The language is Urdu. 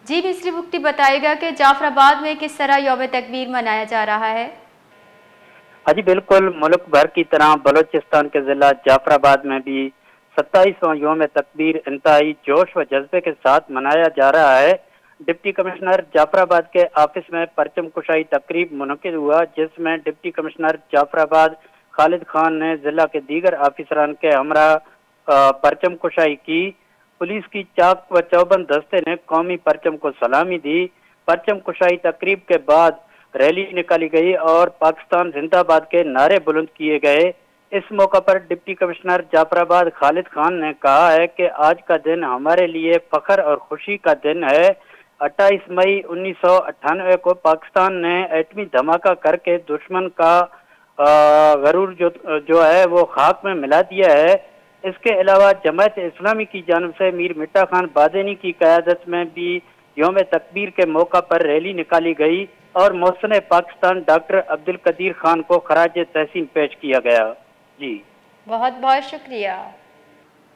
جی مصری مفتی بتائے گا کہ جعفر آباد میں کس طرح یوم تکبیر منایا جا رہا ہے؟ ہاں جی بالکل، ملک بھر کی طرح بلوچستان کے ضلع جعفر آباد میں بھی 27واں یوم تکبیر انتہائی جوش و جذبے کے ساتھ منایا جا رہا ہے۔ ڈپٹی کمشنر جعفر آباد کے آفس میں پرچم کشائی تقریب منعقد ہوا، جس میں ڈپٹی کمشنر جعفر آباد خالد خان نے ضلع کے دیگر آفیسران کے ہمراہ پرچم کشائی کی۔ پولیس کی چاق و چوبند دستے نے قومی پرچم کو سلامی دی۔ پرچم کشائی تقریب کے بعد ریلی نکالی گئی اور پاکستان زندہ باد کے نعرے بلند کیے گئے۔ اس موقع پر ڈپٹی کمشنر جعفر آباد خالد خان نے کہا ہے کہ آج کا دن ہمارے لیے فخر اور خوشی کا دن ہے۔ 28 مئی 1998 کو پاکستان نے ایٹمی دھماکہ کر کے دشمن کا غرور جو ہے وہ خاک میں ملا دیا ہے۔ اس کے علاوہ جماعت اسلامی کی جانب سے میر مٹا خان بادینی کی قیادت میں بھی یوم تکبیر کے موقع پر ریلی نکالی گئی اور محسن پاکستان ڈاکٹر عبدالقدیر خان کو خراج تحسین پیش کیا گیا۔ جی بہت بہت شکریہ۔